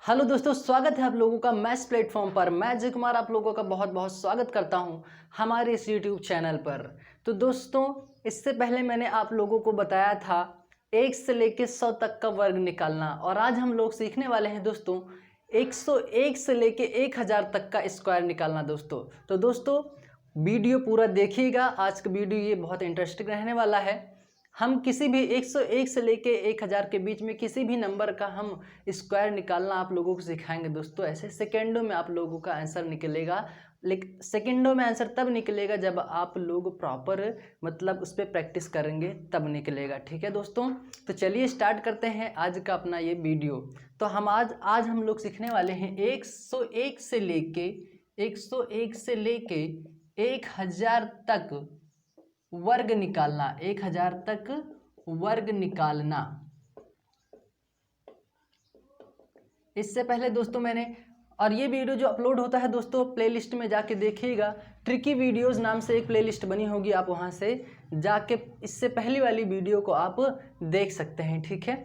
Hello दोस्तों, स्वागत है आप लोगों का मैथ्स प्लेटफॉर्म पर। मैं अजय कुमार आप लोगों का बहुत बहुत स्वागत करता हूं हमारे इस यूट्यूब चैनल पर। तो दोस्तों, इससे पहले मैंने आप लोगों को बताया था 1 से लेकर 100 तक का वर्ग निकालना, और आज हम लोग सीखने वाले हैं दोस्तों 101 से लेकर 1000 तक का स्क्वायर निकालना। दोस्तों दोस्तों वीडियो पूरा देखिएगा। आज का वीडियो ये बहुत इंटरेस्टिंग रहने वाला है। हम किसी भी 101 से लेके 1000 के बीच में किसी भी नंबर का हम स्क्वायर निकालना आप लोगों को सिखाएंगे दोस्तों। ऐसे सेकेंडों में आप लोगों का आंसर निकलेगा, लेकिन सेकेंडों में आंसर तब निकलेगा जब आप लोग प्रॉपर मतलब उस पर प्रैक्टिस करेंगे, तब निकलेगा। ठीक है दोस्तों, तो चलिए स्टार्ट करते हैं आज का अपना ये वीडियो। तो हम आज हम लोग सीखने वाले हैं 101 से लेके 1000 तक वर्ग निकालना। 1000 तक वर्ग निकालना। इससे पहले दोस्तों मैंने, और ये वीडियो जो अपलोड होता है दोस्तों प्लेलिस्ट में जाके देखिएगा, ट्रिकी वीडियोस नाम से एक प्लेलिस्ट बनी होगी, आप वहां से जाके इससे पहली वाली वीडियो को आप देख सकते हैं। ठीक है,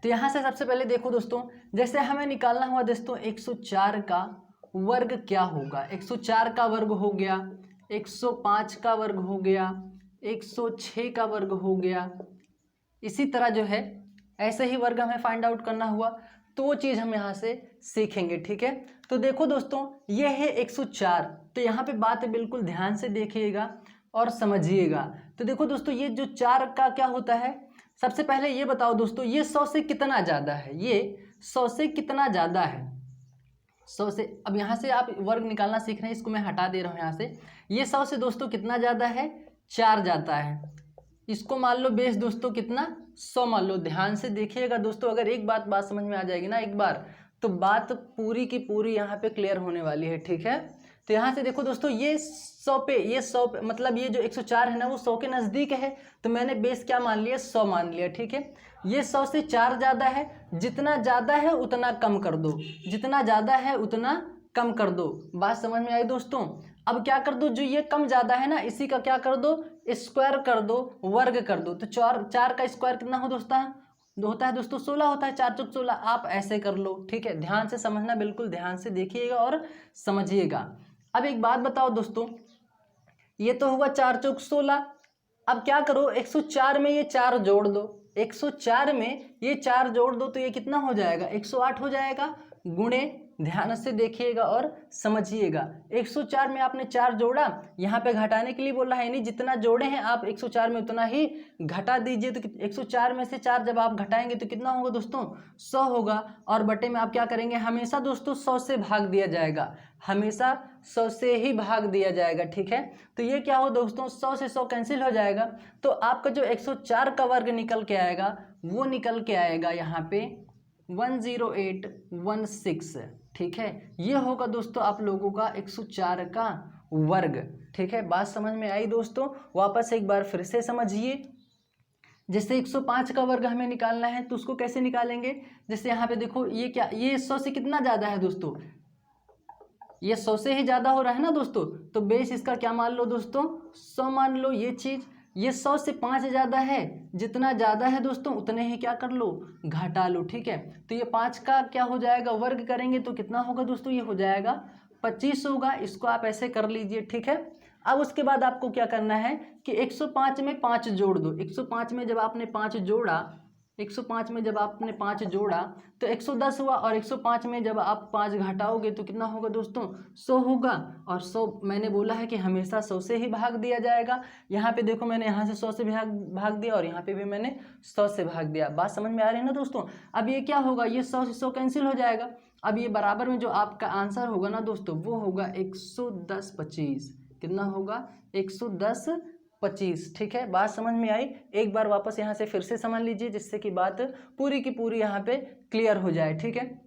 तो यहाँ से सबसे पहले देखो दोस्तों, जैसे हमें निकालना हुआ दोस्तों 104 का वर्ग क्या होगा। 104 का वर्ग हो गया, 105 का वर्ग हो गया, 106 का वर्ग हो गया। इसी तरह जो है ऐसे ही वर्ग हमें फाइंड आउट करना हुआ तो वो चीज़ हम यहाँ से सीखेंगे। ठीक है, तो देखो दोस्तों ये है 104। तो यहाँ पे बात बिल्कुल ध्यान से देखिएगा और समझिएगा। तो देखो दोस्तों, ये जो 4 का क्या होता है, सबसे पहले ये बताओ दोस्तों, ये 100 से कितना ज़्यादा है। ये 100 से कितना ज़्यादा है, 100 से। अब यहाँ से आप वर्ग निकालना सीख रहे हैं, इसको मैं हटा दे रहा हूँ यहाँ से। ये 100 से दोस्तों कितना ज़्यादा है, 4 जाता है। इसको मान लो बेस दोस्तों कितना, 100 मान लो। ध्यान से देखिएगा दोस्तों, अगर एक बात समझ में आ जाएगी ना एक बार, तो बात पूरी की पूरी यहाँ पे क्लियर होने वाली है। ठीक है, तो यहाँ से देखो दोस्तों, ये 100 पे, ये 100 पे मतलब ये जो 104 है ना वो 100 के नज़दीक है, तो मैंने बेस क्या मान लिया, 100 मान लिया। ठीक है, ये 100 से 4 ज़्यादा है। जितना ज़्यादा है उतना कम कर दो, जितना ज़्यादा है उतना कम कर दो। बात समझ में आई दोस्तों। अब क्या कर दो, जो ये कम ज़्यादा है ना इसी का क्या कर दो, स्क्वायर कर दो, वर्ग कर दो। तो 4 का स्क्वायर कितना हो होता है दोस्तों 16 होता है। 4 चौक 16, आप ऐसे कर लो। ठीक है, ध्यान से समझना, बिल्कुल ध्यान से देखिएगा और समझिएगा। अब एक बात बताओ दोस्तों, ये तो हुआ 4 चौक 16। अब क्या करो, 104 में ये 4 जोड़ दो। 104 में ये 4 जोड़ दो तो ये कितना हो जाएगा, 108 हो जाएगा। गुणे, ध्यान से देखिएगा और समझिएगा। 104 में आपने 4 जोड़ा, यहाँ पे घटाने के लिए बोला है, यानी जितना जोड़े हैं आप 104 में उतना ही घटा दीजिए। तो 104 में से 4 जब आप घटाएंगे तो कितना होगा दोस्तों, 100 होगा। और बटे में आप क्या करेंगे, हमेशा दोस्तों 100 से भाग दिया जाएगा, हमेशा 100 से ही भाग दिया जाएगा। ठीक है, तो ये क्या हो दोस्तों, 100 से 100 कैंसिल हो जाएगा, तो आपका जो 104 का वर्ग निकल के आएगा वो निकल के आएगा यहाँ पे 10816। ठीक है, ये होगा दोस्तों आप लोगों का 104 का वर्ग। ठीक है, बात समझ में आई दोस्तों। वापस एक बार फिर से समझिए। जैसे 105 का वर्ग हमें निकालना है तो उसको कैसे निकालेंगे, जैसे यहाँ पे देखो ये क्या, ये 100 से कितना ज़्यादा है दोस्तों, ये 100 से ही ज़्यादा हो रहा है ना दोस्तों, तो बेस इसका क्या मान लो दोस्तों, 100 मान लो। ये चीज़, ये 100 से 5 ज़्यादा है, जितना ज़्यादा है दोस्तों उतने ही क्या कर लो, घटा लो। ठीक है, तो ये 5 का क्या हो जाएगा, वर्ग करेंगे तो कितना होगा दोस्तों, ये हो जाएगा 25 होगा। इसको आप ऐसे कर लीजिए। ठीक है, अब उसके बाद आपको क्या करना है कि 105 में 5 जोड़ दो। 105 में जब आपने 5 जोड़ा, 105 में जब आपने 5 जोड़ा तो 110 हुआ, और 105 में जब आप 5 घटाओगे तो कितना होगा दोस्तों, 100 होगा। और 100 मैंने बोला है कि हमेशा 100 से ही भाग दिया जाएगा। यहाँ पे देखो मैंने यहाँ से 100 से भाग दिया, और यहाँ पे भी मैंने 100 से भाग दिया। बात समझ में आ रही है ना दोस्तों। अब ये क्या होगा, ये 100 से 100 कैंसिल हो जाएगा। अब ये बराबर में जो आपका आंसर होगा ना दोस्तों वो होगा 110/25। कितना होगा, 110/25। ठीक है, बात समझ में आई। एक बार वापस यहाँ से फिर से समझ लीजिए, जिससे कि बात पूरी की पूरी यहाँ पे क्लियर हो जाए। ठीक है,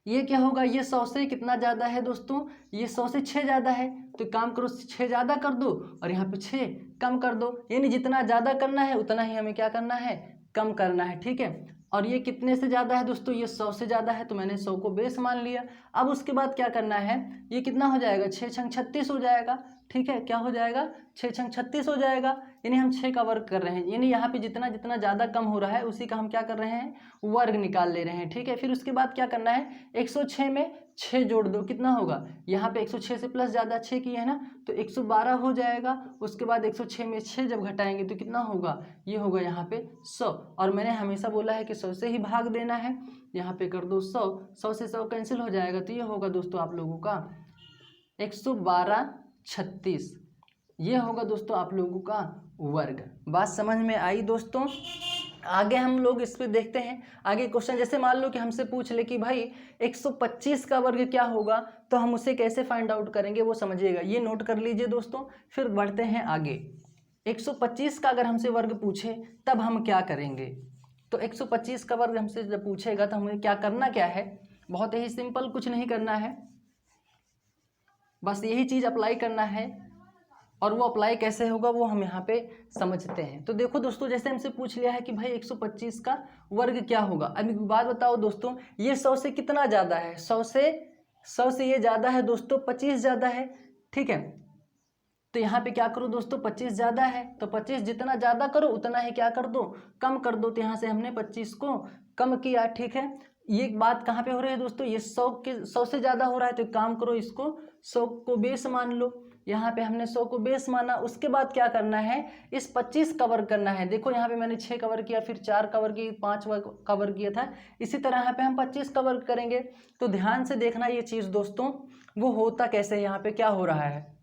ये क्या होगा, ये 100 से कितना ज़्यादा है दोस्तों, ये 100 से 6 ज़्यादा है, तो काम करो 6 ज़्यादा कर दो और यहाँ पे 6 कम कर दो। यानी जितना ज़्यादा करना है उतना ही हमें क्या करना है, कम करना है। ठीक है, और ये कितने से ज़्यादा है दोस्तों, ये 100 से ज़्यादा है, तो मैंने 100 को बेस मान लिया। अब उसके बाद क्या करना है, ये कितना हो जाएगा, 6 छंग 36 हो जाएगा। ठीक है, क्या हो जाएगा 6 छंग 36 हो जाएगा। यानी हम 6 का वर्ग कर रहे हैं, यानी यहाँ पे जितना जितना ज़्यादा कम हो रहा है उसी का हम क्या कर रहे हैं, वर्ग निकाल ले रहे हैं। ठीक है, फिर उसके बाद क्या करना है, 106 में 6 जोड़ दो, कितना होगा, यहाँ पे 106 से प्लस ज़्यादा 6 की है ना, तो 112 हो जाएगा। उसके बाद 106 में 6 जब घटाएंगे तो कितना होगा, ये होगा यहाँ पे 100। और मैंने हमेशा बोला है कि 100 से ही भाग देना है, यहाँ पे कर दो 100, 100 से 100 कैंसिल हो जाएगा, तो ये होगा दोस्तों आप लोगों का 112 36, ये होगा दोस्तों आप लोगों का वर्ग। बात समझ में आई दोस्तों। आगे हम लोग इस पे देखते हैं आगे क्वेश्चन। जैसे मान लो कि हमसे पूछ ले कि भाई 125 का वर्ग क्या होगा, तो हम उसे कैसे फाइंड आउट करेंगे वो समझिएगा, ये नोट कर लीजिए दोस्तों। फिर बढ़ते हैं आगे। 125 का अगर हमसे वर्ग पूछे तब हम क्या करेंगे, तो 125 का वर्ग हमसे जब पूछेगा तो हमें क्या करना क्या है, बहुत ही सिंपल, कुछ नहीं करना है, बस यही चीज़ अप्लाई करना है। और वो अप्लाई कैसे होगा वो हम यहाँ पे समझते हैं। तो देखो दोस्तों, जैसे हमसे पूछ लिया है कि भाई 125 का वर्ग क्या होगा। अब एक बात बताओ दोस्तों, ये 100 से कितना ज़्यादा है, 100 से ये ज़्यादा है दोस्तों, 25 ज़्यादा है। ठीक है, तो यहाँ पे क्या करो दोस्तों, 25 ज़्यादा है, तो 25 जितना ज़्यादा करो उतना ही क्या कर दो, कम कर दो। तो यहाँ से हमने 25 को कम किया। ठीक है, ये बात कहाँ पे हो रही है दोस्तों, ये 100 से ज़्यादा हो रहा है, तो एक काम करो, इसको 100 को बेस मान लो। यहाँ पे हमने 100 को बेस माना। उसके बाद क्या करना है, इस 25 का वर्ग करना है। देखो यहाँ पे मैंने 6 का वर्ग किया, फिर 4 का वर्ग किया, 5 का वर्ग किया था, इसी तरह यहाँ पे हम 25 का वर्ग करेंगे। तो ध्यान से देखना ये चीज़ दोस्तों, वो होता कैसे है, यहाँ पे क्या हो रहा है।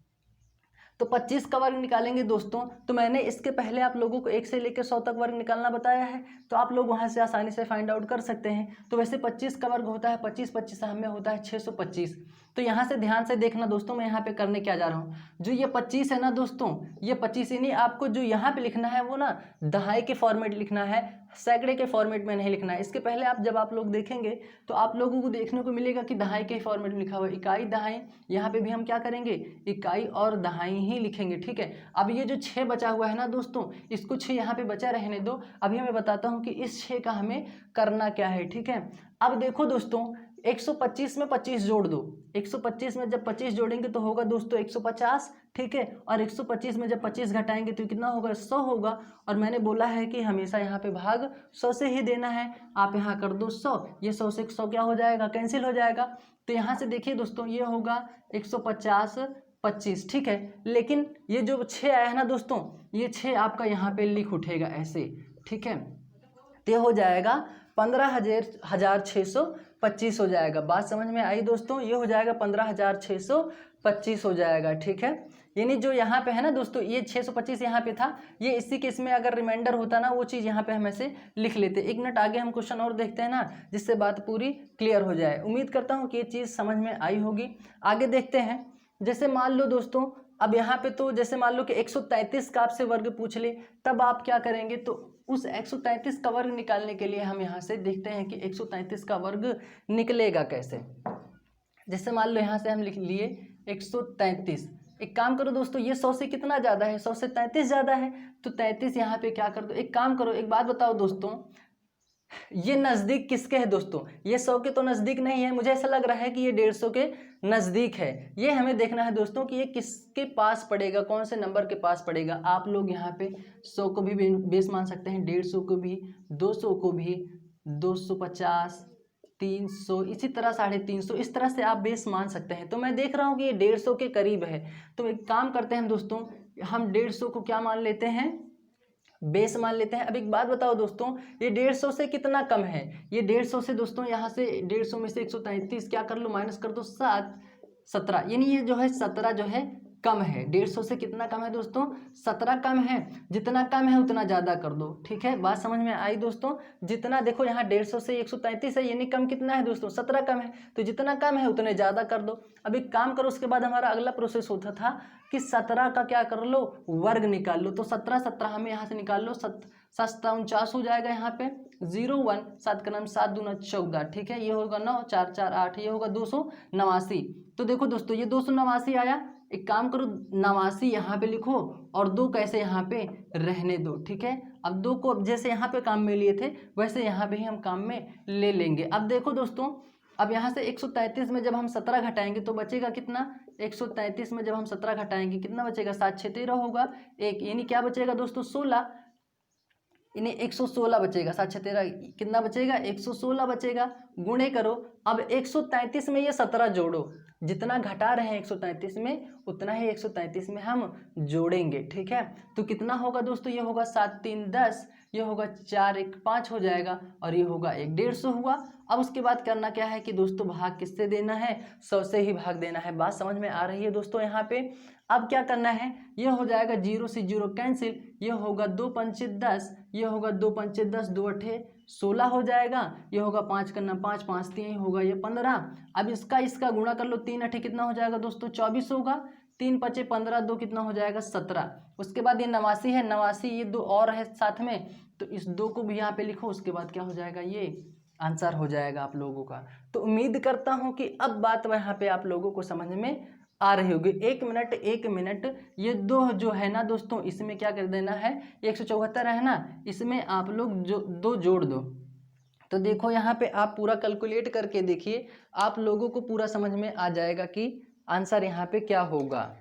तो 25 का वर्ग निकालेंगे दोस्तों, तो मैंने इसके पहले आप लोगों को 1 से लेकर 100 तक वर्ग निकालना बताया है, तो आप लोग वहां से आसानी से फाइंड आउट कर सकते हैं। तो वैसे 25 का वर्ग होता है 25, 25 हमें होता है 625। तो यहाँ से ध्यान से देखना दोस्तों, मैं यहाँ पे करने क्या जा रहा हूँ, जो ये 25 है ना दोस्तों, ये 25 यानी आपको जो यहाँ पे लिखना है वो ना दहाई के फॉर्मेट लिखना है, सैकड़े के फॉर्मेट में नहीं लिखना है। इसके पहले जब आप लोग देखेंगे तो आप लोगों को देखने को मिलेगा कि दहाई के फॉर्मेट में लिखा हुआ है, इकाई दहाई। यहाँ पे भी हम क्या करेंगे, इकाई और दहाई ही लिखेंगे। ठीक है, अब ये जो 6 बचा हुआ है ना दोस्तों, इसको 6 यहाँ पे बचा रहने दो। अभी मैं बताता हूँ कि इस 6 का हमें करना क्या है। ठीक है, अब देखो दोस्तों, 125 में 25 जोड़ दो, 125 में जब 25 जोड़ेंगे तो होगा दोस्तों 150। ठीक है, और 125 में जब 25 घटाएंगे तो कितना होगा, 100 होगा। और मैंने बोला है कि हमेशा यहाँ पे भाग 100 से ही देना है। आप यहाँ कर दो 100, ये 100 से 100 क्या हो जाएगा, कैंसिल हो जाएगा। तो यहाँ से देखिए दोस्तों, ये होगा 150 25। ठीक है, लेकिन ये जो 6 आया है ना दोस्तों, ये 6 आपका यहाँ पे लिख उठेगा ऐसे। ठीक है, तो हो जाएगा 15,625 हो जाएगा। बात समझ में आई दोस्तों, ये हो जाएगा 15,625 हो जाएगा। ठीक है, यानी जो यहाँ पे है ना दोस्तों, ये 625 यहाँ पे था, ये इसी केस में अगर रिमाइंडर होता ना वो चीज़ यहाँ पे हम ऐसे लिख लेते। एक मिनट आगे हम क्वेश्चन और देखते हैं ना, जिससे बात पूरी क्लियर हो जाए। उम्मीद करता हूँ कि ये चीज़ समझ में आई होगी। आगे देखते हैं। जैसे मान लो दोस्तों, अब यहाँ पे तो जैसे मान लो कि 133 का आपसे वर्ग पूछ ले, तब आप क्या करेंगे, तो उस 133 का वर्ग निकालने के लिए हम यहाँ से देखते हैं कि 133 का वर्ग निकलेगा कैसे। जैसे मान लो यहाँ से हम लिख लिए 133। एक काम करो दोस्तों, ये 100 से कितना ज़्यादा है, 100 से 33 ज़्यादा है, तो 33 यहाँ पे क्या कर दो। एक काम करो, एक बात बताओ दोस्तों, ये नज़दीक किसके है दोस्तों, ये 100 के तो नज़दीक नहीं है, मुझे ऐसा लग रहा है कि ये 150 के नज़दीक है। ये हमें देखना है दोस्तों कि ये किसके पास पड़ेगा, कौन से नंबर के पास पड़ेगा। आप लोग यहाँ पे 100 को भी बेस मान सकते हैं, 150 को भी, 200 को भी, 250, 300, इसी तरह 350, इस तरह से आप बेस मान सकते हैं। तो मैं देख रहा हूँ कि ये 150 के करीब है, तो एक काम करते हैं दोस्तों, हम 150 को क्या मान लेते हैं, बेस मान लेते हैं। अब एक बात बताओ दोस्तों, ये 150 से कितना कम है, ये 150 से दोस्तों, यहाँ से 150 में से 133 क्या कर लो, माइनस कर दो 17, यानी ये जो है 17 जो है कम है। 150 से कितना कम है दोस्तों, 17 कम है। जितना कम है उतना ज़्यादा कर दो। ठीक है, बात समझ में आई दोस्तों। जितना देखो यहाँ 150 से 133 है, यानी कम कितना है दोस्तों, 17 कम है, तो जितना कम है उतने ज़्यादा कर दो। अब एक काम करो, उसके बाद हमारा अगला प्रोसेस होता था कि 17 का क्या कर लो, वर्ग निकाल लो। तो 17 हमें यहाँ से निकाल लो, 7 49 हो जाएगा। यहाँ पे 01, 7 का नाम 7 दूना 14। ठीक है, ये होगा 9, 4 4 8, ये होगा 289। तो देखो दोस्तों, ये 289 आया। एक काम करो, 89 यहाँ पे लिखो और 2 कैसे यहाँ पे रहने दो। ठीक है, अब 2 को जैसे यहाँ पे काम में लिए थे वैसे यहाँ पे ही हम काम में ले लेंगे। अब देखो दोस्तों, अब यहाँ से 133 में जब हम 17 घटाएंगे तो बचेगा कितना, 133 में जब हम 17 घटाएंगे कितना बचेगा, 7 6 13 होगा, एक यानी क्या बचेगा दोस्तों 16, यानी 116 बचेगा, 7 6 13 कितना बचेगा 116 बचेगा, गुणे करो। अब 133 में ये 17 जोड़ो, जितना घटा रहे हैं 133 में उतना ही 133 में हम जोड़ेंगे, ठीक है। तो कितना होगा दोस्तों, ये होगा 7 3 10, ये होगा 4 1 5 हो जाएगा, और ये होगा 1 150 हुआ। अब उसके बाद करना क्या है कि दोस्तों भाग किससे देना है, 100 से ही भाग देना है। बात समझ में आ रही है दोस्तों यहाँ पे। अब क्या करना है, ये हो जाएगा 0 से 0 कैंसिल, ये होगा 2 पंचे 10, ये होगा 2 पंचे 10, 2 अठे 16 हो जाएगा, ये होगा 5 करना 5 5 3 होगा ये 15। अब इसका गुणा कर लो, 3 अठे कितना हो जाएगा दोस्तों 24 होगा, 3 पचे 15, 2 कितना हो जाएगा 17। उसके बाद ये 89 है, 89 ये 2 और है साथ में, तो इस 2 को भी यहाँ पे लिखो। उसके बाद क्या हो जाएगा, ये आंसर हो जाएगा आप लोगों का। तो उम्मीद करता हूँ कि अब बात यहाँ पे आप लोगों को समझ में आ रही होगी। 1 मिनट ये 2 जो है ना दोस्तों, इसमें क्या कर देना है, 174 है ना, इसमें आप लोग जो 2 जोड़ दो। तो देखो यहाँ पे आप पूरा कैलकुलेट करके देखिए, आप लोगों को पूरा समझ में आ जाएगा कि आंसर यहाँ पे क्या होगा।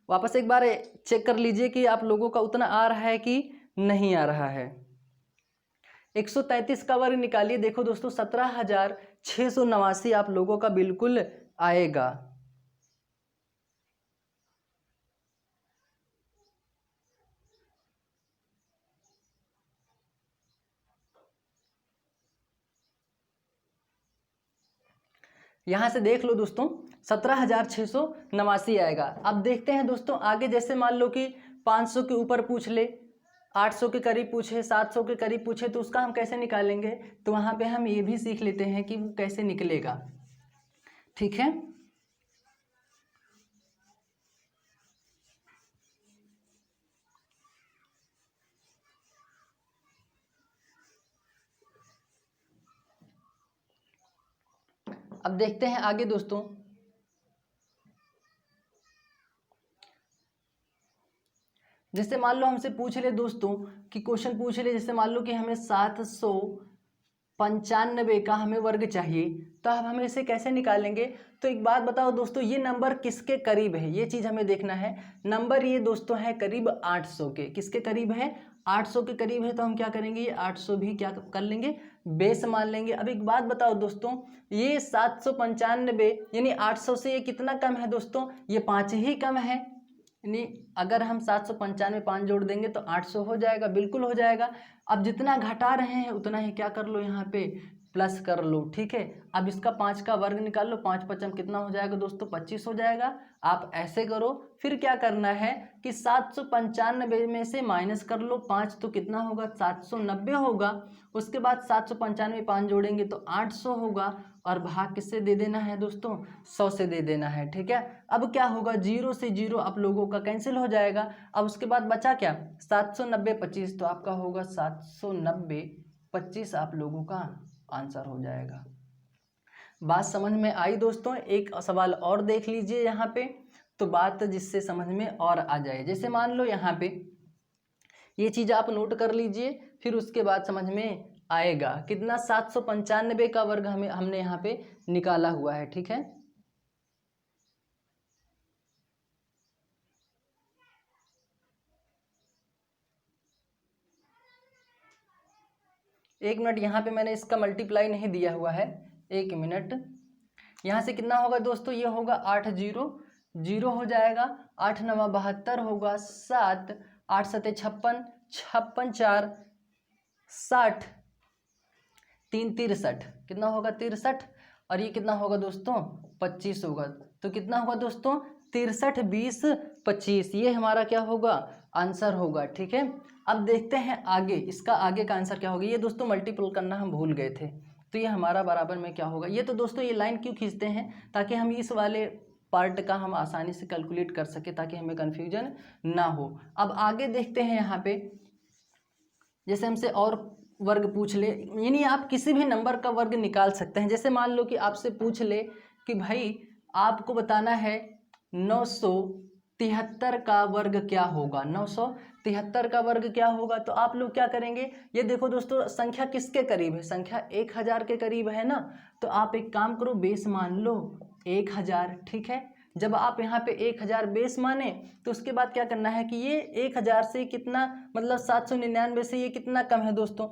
वापस एक बार चेक कर लीजिए कि आप लोगों का उतना आ रहा है कि नहीं आ रहा है। 133 का वर्ग निकालिए। देखो दोस्तों 17,689 आप लोगों का बिल्कुल आएगा। यहाँ से देख लो दोस्तों 17,689 आएगा। अब देखते हैं दोस्तों आगे, जैसे मान लो कि 500 के ऊपर पूछ ले, 800 के करीब पूछे, 700 के करीब पूछे, तो उसका हम कैसे निकालेंगे। तो वहाँ पे हम ये भी सीख लेते हैं कि वो कैसे निकलेगा, ठीक है। अब देखते हैं आगे दोस्तों, जैसे मान लो हमसे पूछ ले दोस्तों कि क्वेश्चन पूछ ले, जैसे मान लो कि हमें 795 का हमें वर्ग चाहिए, तो अब हम इसे कैसे निकालेंगे। तो एक बात बताओ दोस्तों, ये नंबर किसके करीब है, ये चीज़ हमें देखना है। नंबर ये दोस्तों है करीब 800 के, किसके करीब है, 800 के करीब है। तो हम क्या करेंगे, ये 800 भी क्या कर लेंगे, बेस मान लेंगे। अब एक बात बताओ दोस्तों, ये 795 यानी 800 से ये कितना कम है दोस्तों, ये 5 ही कम है। यानी अगर हम 795 5 जोड़ देंगे तो 800 हो जाएगा, बिल्कुल हो जाएगा। अब जितना घटा रहे हैं उतना ही क्या कर लो, यहाँ पे प्लस कर लो, ठीक है। अब इसका 5 का वर्ग निकाल लो, 5 पचम कितना हो जाएगा दोस्तों 25 हो जाएगा। आप ऐसे करो, फिर क्या करना है कि 795 में से माइनस कर लो 5, तो कितना होगा 790 होगा। उसके बाद 795 5 जोड़ेंगे तो 800 होगा, और भाग किससे दे देना है दोस्तों, 100 से दे देना है, ठीक है। अब क्या होगा, 0 से 0 आप लोगों का कैंसिल हो जाएगा। अब उसके बाद बचा क्या, 790 25, तो आपका होगा 790 25 आप लोगों का आंसर हो जाएगा। बात समझ में आई दोस्तों। एक सवाल और देख लीजिए यहाँ पे, तो बात जिससे समझ में और आ जाए। जैसे मान लो यहाँ पे ये चीज़ आप नोट कर लीजिए, फिर उसके बाद समझ में आएगा कितना, 795 का वर्ग हमने यहाँ पे निकाला हुआ है, ठीक है। एक मिनट, यहाँ पे मैंने इसका मल्टीप्लाई नहीं दिया हुआ है, 1 मिनट। यहाँ से कितना होगा दोस्तों, ये होगा 8 0 0 हो जाएगा, 8 9 72 होगा, 7 8 7 56 56 4 60 3 63 कितना होगा 63, और ये कितना होगा दोस्तों 25 होगा। तो कितना होगा दोस्तों 63 20 25, ये हमारा क्या होगा आंसर होगा, ठीक है। अब देखते हैं आगे, इसका आगे का आंसर क्या होगा। ये दोस्तों मल्टीपल करना हम भूल गए थे, तो ये हमारा बराबर में क्या होगा। ये तो दोस्तों ये लाइन क्यों खींचते हैं, ताकि हम इस वाले पार्ट का हम आसानी से कैलकुलेट कर सके, ताकि हमें कन्फ्यूजन ना हो। अब आगे देखते हैं यहाँ पे, जैसे हमसे और वर्ग पूछ ले, यानी आप किसी भी नंबर का वर्ग निकाल सकते हैं। जैसे मान लो कि आपसे पूछ ले कि भाई आपको बताना है 973 का वर्ग क्या होगा, 973 973 का वर्ग क्या होगा। तो आप लोग क्या करेंगे, ये देखो दोस्तों संख्या किसके करीब है, संख्या 1000 के करीब है ना। तो आप एक काम करो, बेस मान लो 1000, ठीक है। जब आप यहाँ पे 1000 बेस माने तो उसके बाद क्या करना है कि ये 1000 से कितना मतलब 799 से ये कितना कम है दोस्तों,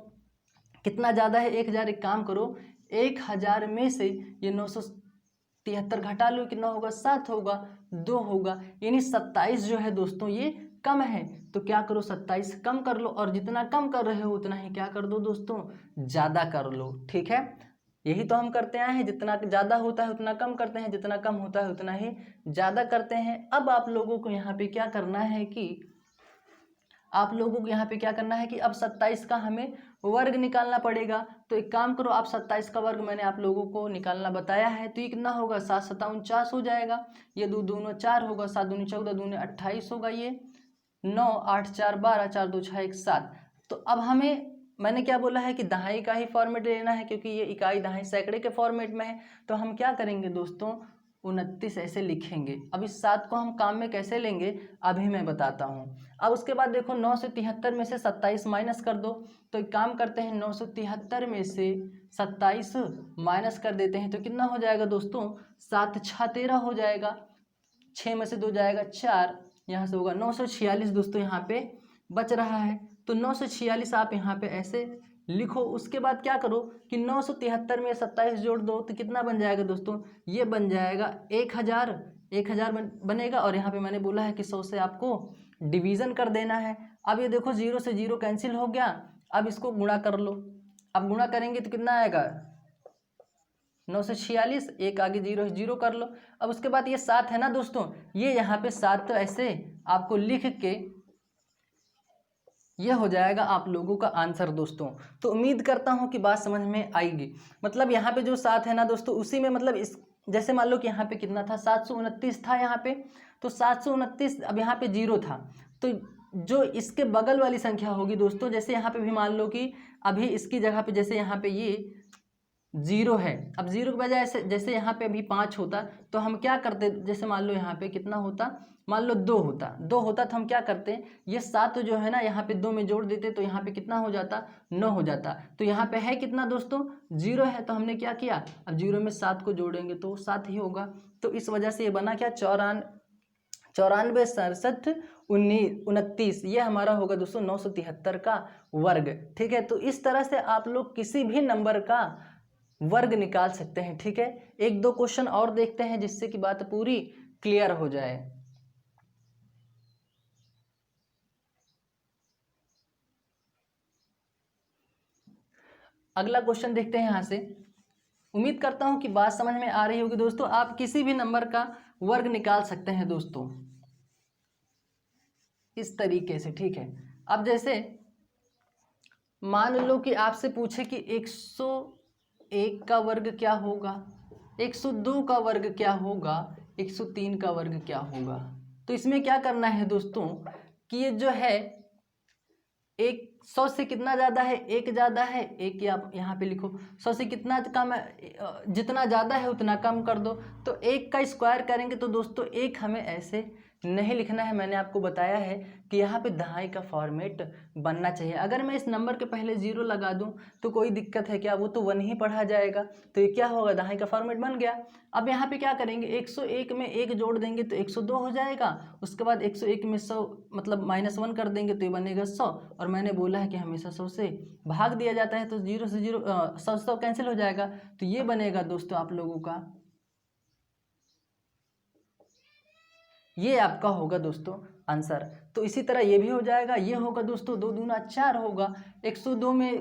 कितना ज़्यादा है 1000। एक काम करो 1000 में से ये 973 घटा लो, कितना होगा 7 होगा, 2 होगा, यानी 27 जो है दोस्तों ये कम है। तो क्या करो 27 कम कर लो, और जितना कम कर रहे हो उतना ही क्या कर दो दोस्तों, ज़्यादा कर लो, ठीक है। यही तो हम करते आए हैं, जितना ज़्यादा होता है उतना कम करते हैं, जितना कम होता है उतना ही ज़्यादा करते हैं। अब आप लोगों को यहाँ पे क्या करना है कि अब 27 का हमें वर्ग निकालना पड़ेगा। तो एक काम करो, आप 27 का वर्ग मैंने आप लोगों को निकालना बताया है। तो ये कितना होगा, 7 7 49 हो जाएगा, ये 2 दूनो 4 होगा, 7 दूनी 14, दूनी 28 होगा, ये 9 8 4 12, 4 2 6 1 7। तो अब हमें मैंने क्या बोला है कि दहाई का ही फॉर्मेट लेना है, क्योंकि ये इकाई दहाई सैकड़े के फॉर्मेट में है। तो हम क्या करेंगे दोस्तों, 29 ऐसे लिखेंगे। अब इस 7 को हम काम में कैसे लेंगे अभी मैं बताता हूँ। अब उसके बाद देखो 9 से 73 में से 27 माइनस कर दो। तो एक काम करते हैं, 973 में से 27 माइनस कर देते हैं। तो कितना हो जाएगा दोस्तों, 7 6 13 हो जाएगा, 6 में से 2 जाएगा 4, यहाँ से होगा 946 दोस्तों यहाँ पे बच रहा है। तो 946 आप यहाँ पे ऐसे लिखो। उसके बाद क्या करो कि 973 में 27 जोड़ दो तो कितना बन जाएगा दोस्तों, ये बन जाएगा 1000 बनेगा। और यहाँ पे मैंने बोला है कि 100 से आपको डिवीज़न कर देना है। अब ये देखो 0 से 0 कैंसिल हो गया, अब इसको गुणा कर लो। अब गुणा करेंगे तो कितना आएगा, 946, एक आगे 0 0 कर लो। अब उसके बाद ये 7 है ना दोस्तों, ये यहाँ पे 7 तो ऐसे आपको लिख के ये हो जाएगा आप लोगों का आंसर दोस्तों। तो उम्मीद करता हूँ कि बात समझ में आएगी। मतलब यहाँ पे जो 7 है ना दोस्तों, उसी में मतलब इस जैसे मान लो कि यहाँ पे कितना था, 729 था यहाँ पे। तो 729, अब यहाँ पे 0 था, तो जो इसके बगल वाली संख्या होगी दोस्तों, जैसे यहाँ पे भी मान लो कि अभी इसकी जगह पे जैसे यहाँ पे ये 0 है, अब 0 के बजाय ऐसे जैसे यहाँ पे अभी 5 होता तो हम क्या करते, जैसे मान लो यहाँ पे कितना होता, मान लो 2 होता तो हम क्या करते, ये 7 जो है ना यहाँ पे 2 में जोड़ देते तो यहाँ पे कितना हो जाता, 9 हो जाता। तो यहाँ पे है कितना दोस्तों, 0 है। तो हमने क्या किया, अब 0 में 7 को जोड़ेंगे तो 7 ही होगा। तो इस वजह से ये बना क्या, 94 67 29, ये हमारा होगा दोस्तों 973 का वर्ग, ठीक है। तो इस तरह से आप लोग किसी भी नंबर का वर्ग निकाल सकते हैं, ठीक है। एक दो क्वेश्चन और देखते हैं जिससे कि बात पूरी क्लियर हो जाए। अगला क्वेश्चन देखते हैं यहाँ से। उम्मीद करता हूं कि बात समझ में आ रही होगी दोस्तों। आप किसी भी नंबर का वर्ग निकाल सकते हैं दोस्तों इस तरीके से, ठीक है। अब जैसे मान लो कि आपसे पूछे कि 101 का वर्ग क्या होगा, 102 का वर्ग क्या होगा, 103 का वर्ग क्या होगा। तो इसमें क्या करना है दोस्तों कि ये जो है 100 से कितना ज़्यादा है, 1 ज़्यादा है, 1 आप यहाँ पे लिखो। 100 से कितना कम है, जितना ज़्यादा है उतना कम कर दो। तो 1 का स्क्वायर करेंगे तो दोस्तों 1 हमें ऐसे नहीं लिखना है। मैंने आपको बताया है कि यहाँ पे दहाई का फॉर्मेट बनना चाहिए। अगर मैं इस नंबर के पहले 0 लगा दूँ तो कोई दिक्कत है क्या, वो तो 1 ही पढ़ा जाएगा। तो ये क्या होगा, दहाई का फॉर्मेट बन गया। अब यहाँ पे क्या करेंगे, 101 में 1 जोड़ देंगे तो 102 हो जाएगा। उसके बाद 101 में 100 मतलब -1 कर देंगे तो ये बनेगा 100। और मैंने बोला है कि हमेशा 100 से भाग दिया जाता है, तो 0 से 0 100 कैंसिल हो जाएगा। तो ये बनेगा दोस्तों आप लोगों का, ये आपका होगा दोस्तों आंसर। तो इसी तरह ये भी हो जाएगा, ये होगा दोस्तों 2 दूना 4 होगा। 102 में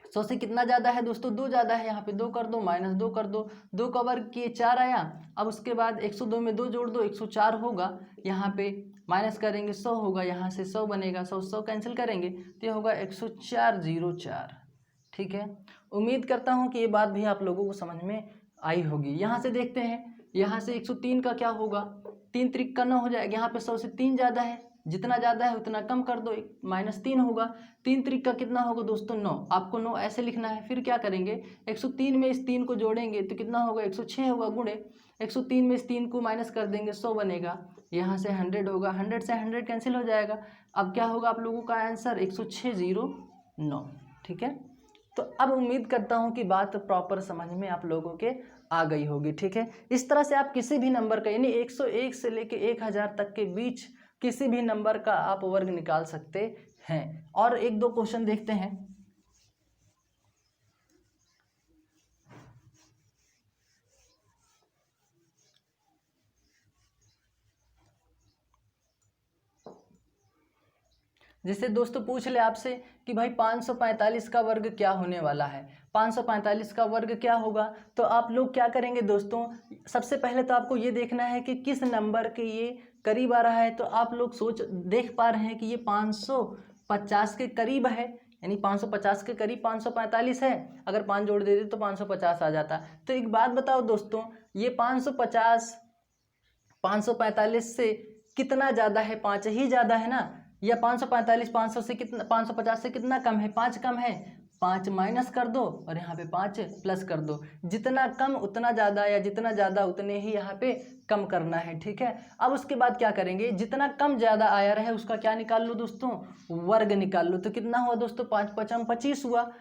100 से कितना ज़्यादा है दोस्तों, 2 ज़्यादा है, यहाँ पे 2 कर दो, -2 कर दो, 2 का वर्ग किए 4 आया। अब उसके बाद 102 में 2 जोड़ दो, 104 होगा। यहाँ पे माइनस करेंगे 100 होगा, यहाँ से 100 बनेगा, 100 कैंसिल करेंगे तो ये होगा 10404, ठीक है। उम्मीद करता हूँ कि ये बात भी आप लोगों को समझ में आई होगी। यहाँ से देखते हैं, यहाँ से 103 का क्या होगा, 3 त्रिक का 9 हो जाएगा। यहाँ पे 100 से 3 ज़्यादा है, जितना ज़्यादा है उतना कम कर दो, -3 होगा। 3 त्रिक का कितना होगा दोस्तों 9, आपको 9 ऐसे लिखना है। फिर क्या करेंगे, 103 में इस 3 को जोड़ेंगे तो कितना होगा, 106 होगा गुणे 103 में इस 3 को माइनस कर देंगे 100 बनेगा। यहाँ से 100 होगा, 100 से 100 कैंसिल हो जाएगा। अब क्या होगा आप लोगों का आंसर 10609। ठीक है, तो अब उम्मीद करता हूँ कि बात प्रॉपर समझ में आप लोगों के आ गई होगी। ठीक है, इस तरह से आप किसी भी नंबर का यानी 101 से लेके 1000 तक के बीच किसी भी नंबर का आप वर्ग निकाल सकते हैं। और एक दो क्वेश्चन देखते हैं। जिससे दोस्तों पूछ ले आपसे कि भाई 545 का वर्ग क्या होने वाला है, 545 का वर्ग क्या होगा। तो आप लोग क्या करेंगे दोस्तों, सबसे पहले तो आपको ये देखना है कि किस नंबर के ये करीब आ रहा है। तो आप लोग देख पा रहे हैं कि ये 550 के करीब है, यानी 550 के करीब 545 है। अगर 5 जोड़ देते तो 550 आ जाता। तो एक बात बताओ दोस्तों, ये 545 से कितना ज़्यादा है? 5 ही ज़्यादा है ना। या 545 500 से कितना, 550 से कितना कम है? 5 कम है। 5 माइनस कर दो और यहाँ पे 5 प्लस कर दो। जितना कम उतना ज़्यादा, या जितना ज़्यादा उतने ही यहाँ पे कम करना है। ठीक है, अब उसके बाद क्या करेंगे, जितना कम ज़्यादा आया रहे उसका क्या निकाल लो दोस्तों, वर्ग निकाल लो। तो कितना हुआ दोस्तों, 5 5 25 हुआ।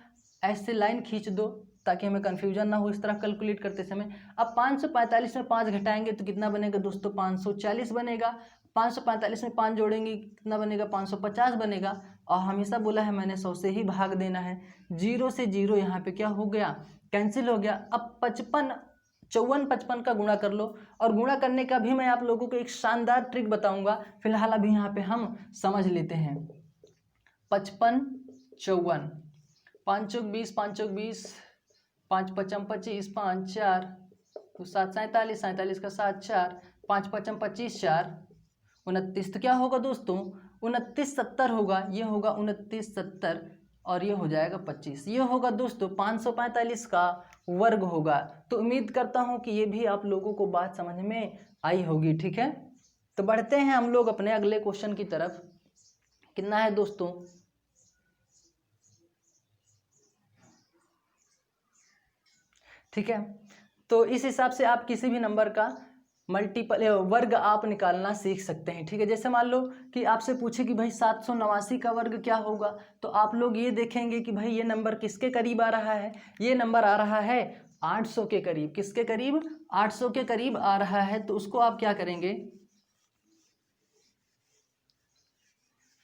ऐसे लाइन खींच दो ताकि हमें कन्फ्यूजन ना हो इस तरह कैलकुलेट करते समय। अब 545 में 5 घटाएंगे तो कितना बनेगा दोस्तों, 540 बनेगा। 545 में 5 जोड़ेंगे कितना बनेगा, 550 बनेगा। और हमेशा बोला है मैंने 100 से ही भाग देना है। 0 से 0 यहाँ पे क्या हो गया, कैंसिल हो गया। अब 54 का गुणा कर लो। और गुणा करने का भी मैं आप लोगों को एक शानदार ट्रिक बताऊंगा। फिलहाल अभी यहाँ पे हम समझ लेते हैं। 55 54, 5 चौक 20, 5 चौक 20, 5 पचम 25, 5 4 तो 7 47, 47 का 7 4, 5 पचम 25 4 29। तो क्या होगा दोस्तों, 29 70 होगा। ये होगा 29 70 और ये हो जाएगा 25। ये होगा दोस्तों 545 का वर्ग होगा। तो उम्मीद करता हूँ कि ये भी आप लोगों को बात समझ में आई होगी। ठीक है, तो बढ़ते हैं हम लोग अपने अगले क्वेश्चन की तरफ। कितना है दोस्तों, ठीक है, तो इस हिसाब से आप किसी भी नंबर का मल्टीपल वर्ग आप निकालना सीख सकते हैं। ठीक है, जैसे मान लो कि आपसे पूछे कि भाई 789 का वर्ग क्या होगा, तो आप लोग ये देखेंगे कि भाई ये नंबर किसके करीब आ रहा है। ये नंबर आ रहा है 800 के करीब। किसके करीब, 800 के करीब आ रहा है। तो उसको आप क्या करेंगे,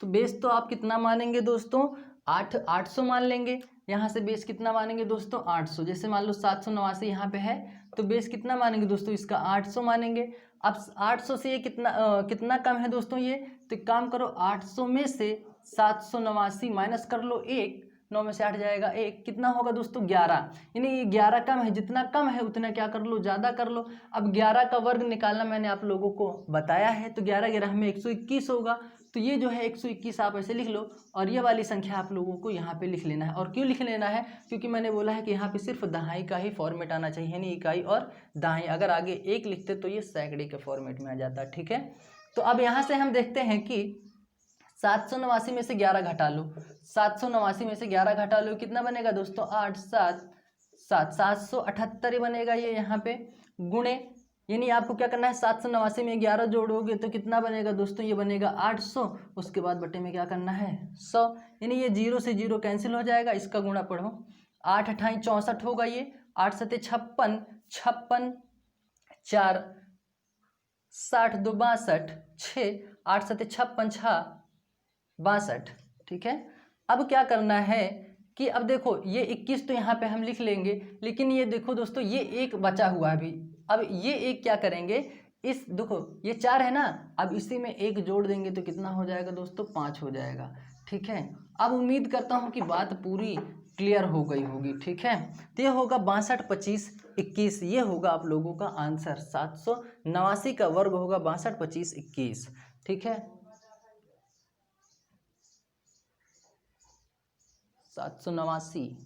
तो बेस तो आप कितना मानेंगे दोस्तों, 800 मान लेंगे। यहाँ से बेस कितना मानेंगे दोस्तों, 800। जैसे मान लो 789 यहाँ पे है, तो बेस कितना मानेंगे दोस्तों, इसका 800 मानेंगे। अब 800 से ये कितना कम है दोस्तों ये, तो एक काम करो, 800 में से 789 माइनस कर लो 1, 9 में से 8 जाएगा 1, कितना होगा दोस्तों 11। यानी ये 11 कम है, जितना कम है उतना क्या कर लो, ज़्यादा कर लो। अब 11 का वर्ग निकालना मैंने आप लोगों को बताया है, तो 11 11 में 121 होगा। तो ये जो है 121 आप ऐसे लिख लो, और ये वाली संख्या आप लोगों को यहाँ पे लिख लेना है। और क्यों लिख लेना है, क्योंकि मैंने बोला है कि यहाँ पे सिर्फ दहाई का ही फॉर्मेट आना चाहिए, यानी इकाई और दहाई। अगर आगे 1 लिखते तो ये सैकड़े के फॉर्मेट में आ जाता। ठीक है, तो अब यहाँ से हम देखते हैं कि 789 में से 11 घटा लो। 789 में से 11 घटा लो, कितना बनेगा दोस्तों, 8 7 7 778 बनेगा ये यहाँ पे, गुणे, यानी आपको क्या करना है, 789 में 11 जोड़ोगे तो कितना बनेगा दोस्तों, ये बनेगा 800। उसके बाद बटे में क्या करना है, 100। यानी ये 0 से 0 कैंसिल हो जाएगा, इसका गुणा पढ़ो। 8 8 64 होगा ये, 8 7 56, 56 4 60 2 62 6, 8 7 56 6 62। ठीक है, अब क्या करना है कि अब देखो ये 21 तो यहाँ पे हम लिख लेंगे, लेकिन ये देखो दोस्तों ये एक बचा हुआ है अभी। अब ये एक क्या करेंगे, इस देखो ये 4 है ना, अब इसी में एक जोड़ देंगे तो कितना हो जाएगा दोस्तों, 5 हो जाएगा। ठीक है, अब उम्मीद करता हूँ कि बात पूरी क्लियर हो गई होगी। ठीक है, तो ये होगा 62 25 21, ये होगा आप लोगों का आंसर। 789 का वर्ग होगा 62 25 21। ठीक है, 789।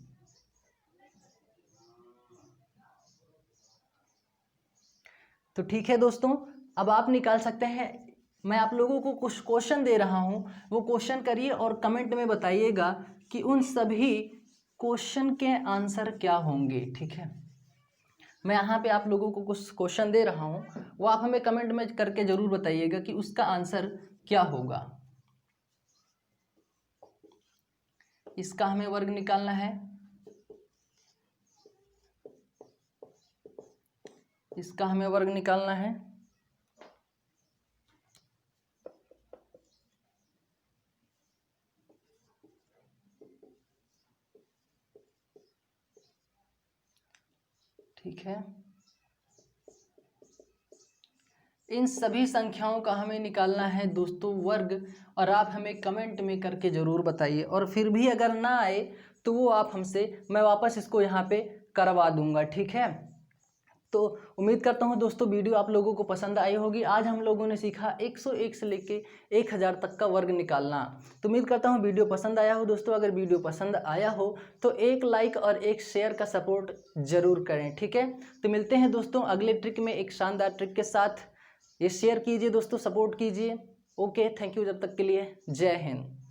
तो ठीक है दोस्तों, अब आप निकाल सकते हैं। मैं आप लोगों को कुछ क्वेश्चन दे रहा हूं, वो क्वेश्चन करिए और कमेंट में बताइएगा कि उन सभी क्वेश्चन के आंसर क्या होंगे। ठीक है, मैं यहाँ पे आप लोगों को कुछ क्वेश्चन दे रहा हूँ, वो आप हमें कमेंट में करके ज़रूर बताइएगा कि उसका आंसर क्या होगा। इसका हमें वर्ग निकालना है, इसका हमें वर्ग निकालना है, ठीक है। इन सभी संख्याओं का हमें निकालना है दोस्तों वर्ग, और आप हमें कमेंट में करके ज़रूर बताइए, और फिर भी अगर ना आए तो वो आप हमसे, मैं वापस इसको यहाँ पे करवा दूंगा, ठीक है। तो उम्मीद करता हूँ दोस्तों वीडियो आप लोगों को पसंद आई होगी। आज हम लोगों ने सीखा 101 से लेके 1000 तक का वर्ग निकालना। तो उम्मीद करता हूँ वीडियो पसंद आया हो दोस्तों। अगर वीडियो पसंद आया हो तो एक लाइक और एक शेयर का सपोर्ट ज़रूर करें, ठीक है। तो मिलते हैं दोस्तों अगले ट्रिक में एक शानदार ट्रिक के साथ। ये शेयर कीजिए दोस्तों, सपोर्ट कीजिए। ओके, थैंक यू, जब तक के लिए जय हिंद।